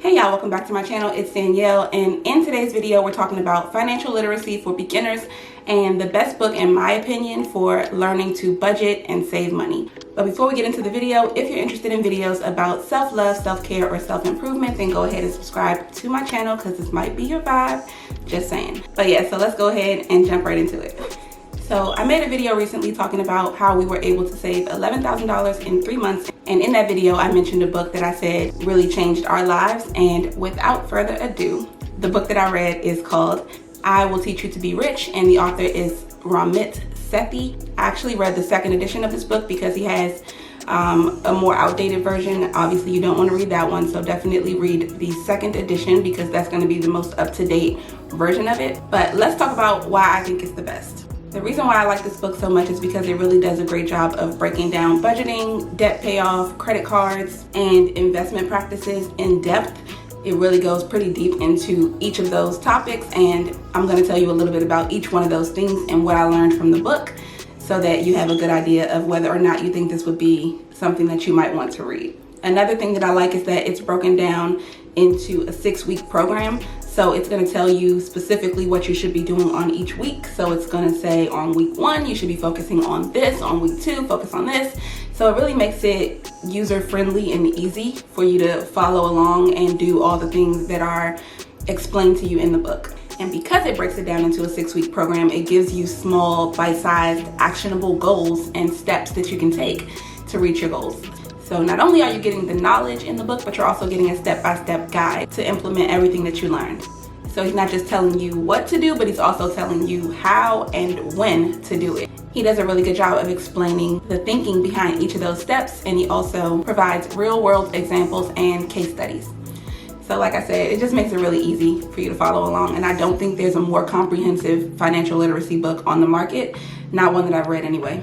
Hey y'all, welcome back to my channel. It's Danielle, and in today's video we're talking about financial literacy for beginners and the best book in my opinion for learning to budget and save money. But before we get into the video, if you're interested in videos about self-love, self-care, or self-improvement, then go ahead and subscribe to my channel because this might be your vibe, just saying. But yeah, so let's go ahead and jump right into it. So I made a video recently talking about how we were able to save $11,000 in 3 months. And in that video, I mentioned a book that I said really changed our lives. And without further ado, the book that I read is called I Will Teach You to Be Rich, and the author is Ramit Sethi. I actually read the second edition of this book because he has a more outdated version. Obviously, you don't want to read that one, so definitely read the second edition because that's going to be the most up-to-date version of it. But let's talk about why I think it's the best. The reason why I like this book so much is because it really does a great job of breaking down budgeting, debt payoff, credit cards, and investment practices in depth. It really goes pretty deep into each of those topics, and I'm going to tell you a little bit about each one of those things and what I learned from the book so that you have a good idea of whether or not you think this would be something that you might want to read. Another thing that I like is that it's broken down into a 6-week program. So it's going to tell you specifically what you should be doing on each week. So it's going to say on week 1, you should be focusing on this. On week 2, focus on this. So it really makes it user-friendly and easy for you to follow along and do all the things that are explained to you in the book. And because it breaks it down into a 6-week program, it gives you small, bite-sized, actionable goals and steps that you can take to reach your goals. So not only are you getting the knowledge in the book, but you're also getting a step-by-step guide to implement everything that you learned. So he's not just telling you what to do, but he's also telling you how and when to do it. He does a really good job of explaining the thinking behind each of those steps, and he also provides real-world examples and case studies. So like I said, it just makes it really easy for you to follow along, and I don't think there's a more comprehensive financial literacy book on the market, not one that I've read anyway.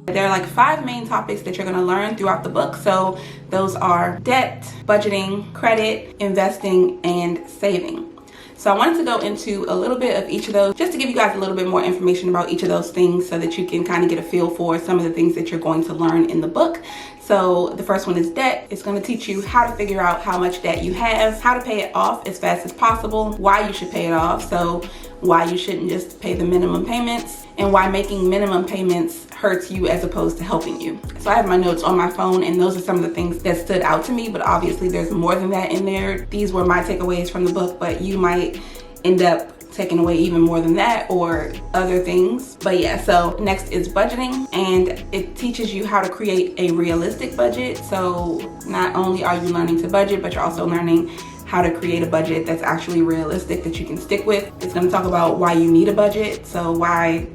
There are like 5 main topics that you're going to learn throughout the book. So those are debt, budgeting, credit, investing, and saving. So I wanted to go into a little bit of each of those just to give you guys a little bit more information about each of those things so that you can kind of get a feel for some of the things that you're going to learn in the book. So the first one is debt. It's going to teach you how to figure out how much debt you have, how to pay it off as fast as possible, why you should pay it off, so why you shouldn't just pay the minimum payments, and why making minimum payments hurts you as opposed to helping you. So I have my notes on my phone, and those are some of the things that stood out to me, but obviously there's more than that in there. These were my takeaways from the book, but you might end up taking away even more than that or other things. But yeah, so next is budgeting, and it teaches you how to create a realistic budget. So not only are you learning to budget, but you're also learning how to create a budget that's actually realistic that you can stick with. It's going to talk about why you need a budget. So why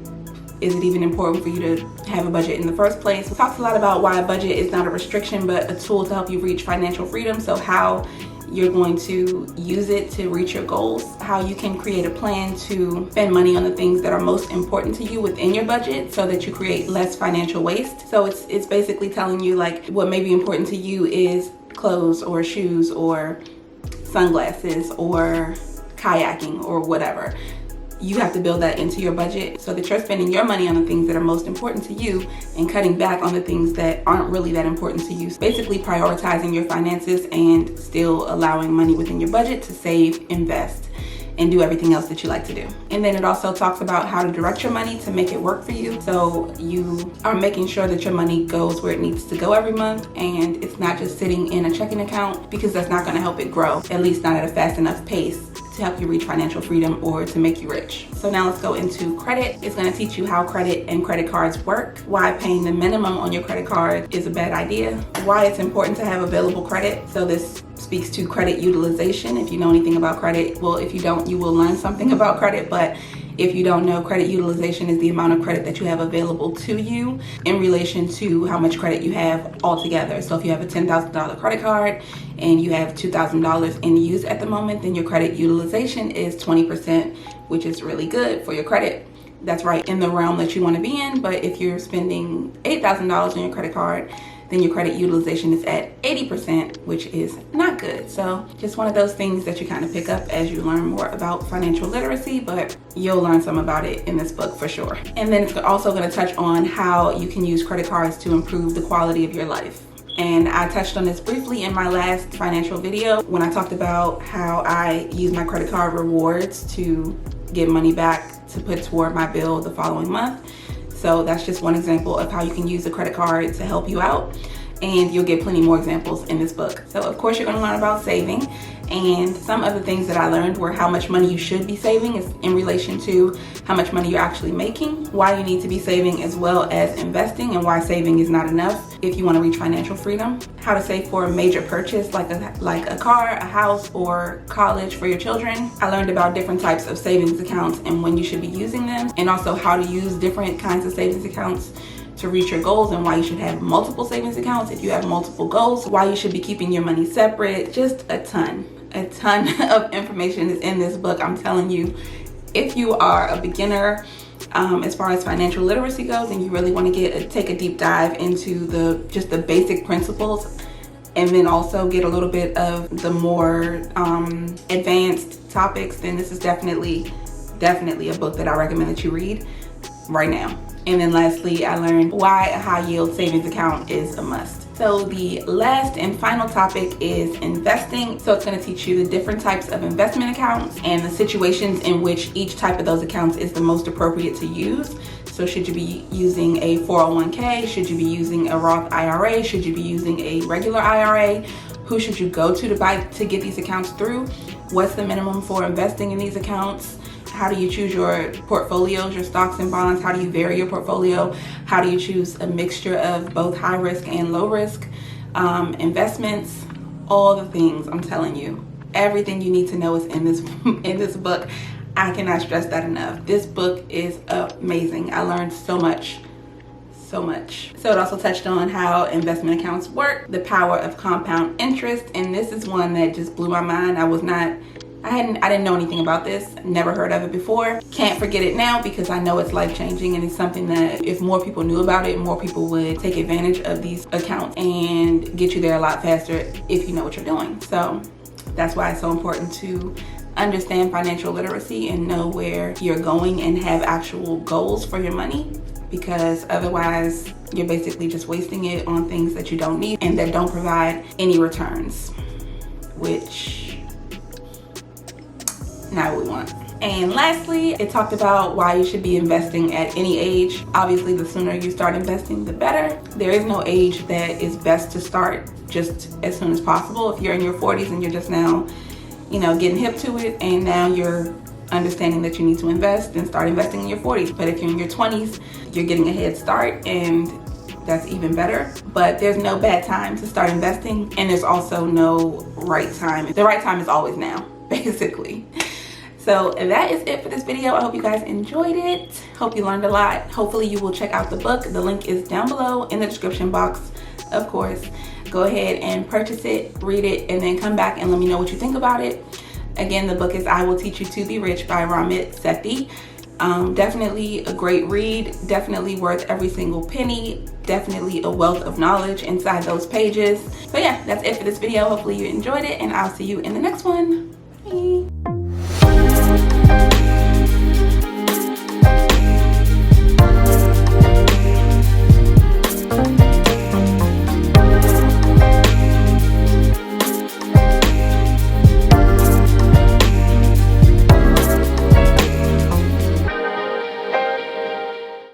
is it even important for you to have a budget in the first place? It talks a lot about why a budget is not a restriction, but a tool to help you reach financial freedom. So how you're going to use it to reach your goals, how you can create a plan to spend money on the things that are most important to you within your budget so that you create less financial waste. So it's basically telling you like what may be important to you is clothes or shoes or sunglasses or kayaking or whatever. You have to build that into your budget so that you're spending your money on the things that are most important to you and cutting back on the things that aren't really that important to you. Basically prioritizing your finances and still allowing money within your budget to save, invest, and do everything else that you like to do. And then it also talks about how to direct your money to make it work for you. So you are making sure that your money goes where it needs to go every month, and it's not just sitting in a checking account because that's not going to help it grow, at least not at a fast enough pace to help you reach financial freedom or to make you rich. So now let's go into credit. It's going to teach you how credit and credit cards work, why paying the minimum on your credit card is a bad idea, why it's important to have available credit. So this speaks to credit utilization. If you know anything about credit, well, if you don't, you will learn something about credit, but if you don't know, credit utilization is the amount of credit that you have available to you in relation to how much credit you have altogether. So if you have a $10,000 credit card and you have $2,000 in use at the moment, then your credit utilization is 20%, which is really good for your credit. That's right in the realm that you want to be in. But if you're spending $8,000 on your credit card, then your credit utilization is at 80%, which is not good. So just one of those things that you kind of pick up as you learn more about financial literacy, but you'll learn some about it in this book for sure. And then it's also going to touch on how you can use credit cards to improve the quality of your life. And I touched on this briefly in my last financial video when I talked about how I use my credit card rewards to get money back to put toward my bill the following month. So that's just one example of how you can use a credit card to help you out. And you'll get plenty more examples in this book. So of course you're going to learn about saving, and some of the things that I learned were how much money you should be saving is in relation to how much money you're actually making, why you need to be saving, as well as investing, and why saving is not enough if you want to reach financial freedom, how to save for a major purchase like a car, a house, or college for your children. I learned about different types of savings accounts and when you should be using them, and also how to use different kinds of savings accounts to reach your goals, and why you should have multiple savings accounts if you have multiple goals, why you should be keeping your money separate. Just a ton of information is in this book. I'm telling you, if you are a beginner as far as financial literacy goes, and you really want to take a deep dive into the basic principles, and then also get a little bit of the more advanced topics, then this is definitely a book that I recommend that you read right now. And then lastly, I learned why a high yield savings account is a must. So the last and final topic is investing. So it's going to teach you the different types of investment accounts and the situations in which each type of those accounts is the most appropriate to use. So should you be using a 401k? Should you be using a Roth IRA? Should you be using a regular IRA? Who should you go to get these accounts through? What's the minimum for investing in these accounts? How do you choose your portfolios, your stocks and bonds? How do you vary your portfolio? How do you choose a mixture of both high risk and low risk investments? All the things, I'm telling you. Everything you need to know is in this book. I cannot stress that enough. This book is amazing. I learned so much. So it also touched on how investment accounts work, the power of compound interest, and this is one that just blew my mind. I didn't know anything about this, never heard of it before. Can't forget it now because I know it's life-changing, and it's something that if more people knew about it, more people would take advantage of these accounts and get you there a lot faster if you know what you're doing. So that's why it's so important to understand financial literacy and know where you're going and have actual goals for your money, because otherwise you're basically just wasting it on things that you don't need and that don't provide any returns, which not what we want. And lastly, it talked about why you should be investing at any age. Obviously, the sooner you start investing, the better. There is no age that is best to start just as soon as possible. If you're in your 40s and you're just now, getting hip to it, and now you're understanding that you need to invest, then start investing in your 40s. But if you're in your 20s, you're getting a head start, and that's even better. But there's no bad time to start investing, and there's also no right time. The right time is always now, basically. So that is it for this video. I hope you guys enjoyed it. Hope you learned a lot. Hopefully you will check out the book. The link is down below in the description box, of course. Go ahead and purchase it, read it, and then come back and let me know what you think about it. Again, the book is I Will Teach You to Be Rich by Ramit Sethi. Definitely a great read, definitely worth every single penny, definitely a wealth of knowledge inside those pages. So yeah, that's it for this video. Hopefully you enjoyed it, and I'll see you in the next one. Bye.